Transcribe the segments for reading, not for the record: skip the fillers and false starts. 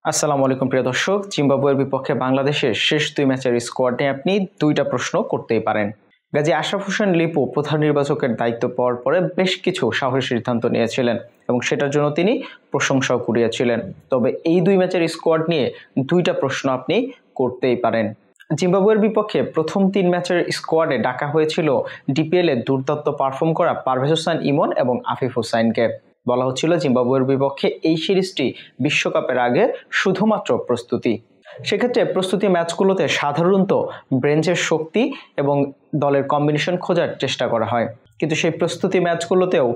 আসসালামু আলাইকুম প্রিয় দর্শক, জিম্বাবুয়ের বিপক্ষে বাংলাদেশের শেষ দুই ম্যাচের স্কোয়াড নিয়ে আপনি দুইটা প্রশ্ন করতেই পারেন। গাজী আশরাফ হোসেন লিপু প্রধান নির্বাচকের দায়িত্ব পাওয়ার পরে বেশ কিছু সাহসী সিদ্ধান্ত নিয়েছিলেন এবং সেটার জন্য তিনি প্রশংসাও কুড়িয়েছিলেন। তবে এই দুই ম্যাচের স্কোয়াড নিয়ে দুইটা প্রশ্ন আপনি করতেই পারেন। জিম্বাবুয়ের বিপক্ষে প্রথম তিন ম্যাচের স্কোয়াডে ডাকা হয়েছিল ডিপিএল এ দুর্দান্ত পারফর্ম করা পারভেজ হোসেন ইমন এবং আফিফ হুসাইনকে। বলা হচ্ছিল জিম্বাবুয়ের বিপক্ষে এই সিরিজটি বিশ্বকাপের আগে শুধুমাত্র প্রস্তুতি। সেক্ষেত্রে প্রস্তুতি ম্যাচগুলোতে সাধারণত ব্রেঞ্চের শক্তি এবং দলের কম্বিনেশন খোঁজার চেষ্টা করা হয়, কিন্তু সেই প্রস্তুতি ম্যাচগুলোতেও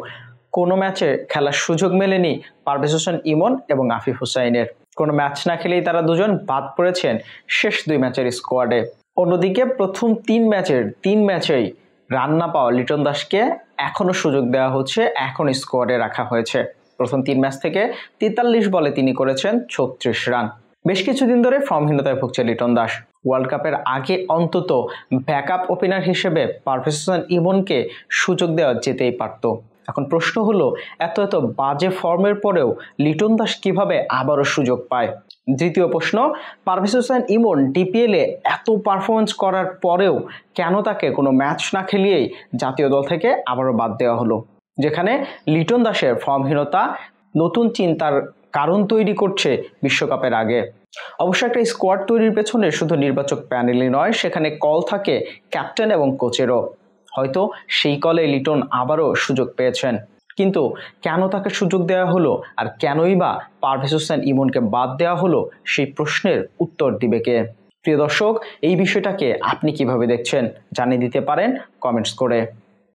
কোনো ম্যাচে খেলার সুযোগ মেলেনি পারভেজ হোসেন ইমন এবং আফিফ হুসাইনের। কোনো ম্যাচ না খেলেই তারা দুজন বাদ পড়েছেন শেষ দুই ম্যাচের স্কোয়াডে। অন্যদিকে প্রথম তিন ম্যাচেই রান না পাওয়া লিটন দাসকে এখনো সুযোগ দেওয়া হচ্ছে, এখন স্কোয়াডে রাখা হয়েছে। প্রথম তিন ম্যাচ থেকে 43 বলে তিনি করেছেন 36 রান। বেশ কিছুদিন ধরে ফর্মহীনতায় ভুগছে লিটন দাস। ওয়ার্ল্ড কাপের আগে অন্তত ব্যাকআপ ওপেনার হিসেবে পারভেজ হোসেন ইমনকে সুযোগ দেওয়া যেতেই পারত। এখন প্রশ্ন হলো, এত বাজে ফর্মের পরেও লিটন দাস কিভাবে আবারও সুযোগ পায়? দ্বিতীয় প্রশ্ন, পারভেজ হোসেন ইমন ডিপিএল এ এত পারফরমেন্স করার পরেও কেন তাকে কোনো ম্যাচ না খেলিয়েই জাতীয় দল থেকে আবারও বাদ দেওয়া হলো, যেখানে লিটন দাসের ফর্মহীনতা নতুন চিন্তার কারণ তৈরি করছে বিশ্বকাপের আগে। অবশ্য একটা স্কোয়াড তৈরির পেছনে শুধু নির্বাচক প্যানেলই নয়, সেখানে কল থাকে ক্যাপ্টেন এবং কোচেরও। হয়তো সেই কলে লিটন আবারও সুযোগ পেয়েছেন, কিন্তু কেন তাকে সুযোগ দেওয়া হলো আর কেনই বা পারভেজ হোসেন ইমনকে বাদ দেওয়া হলো, সেই প্রশ্নের উত্তর দিবে কে? প্রিয় দর্শক, এই বিষয়টাকে আপনি কিভাবে দেখছেন জানিয়ে দিতে পারেন কমেন্টস করে।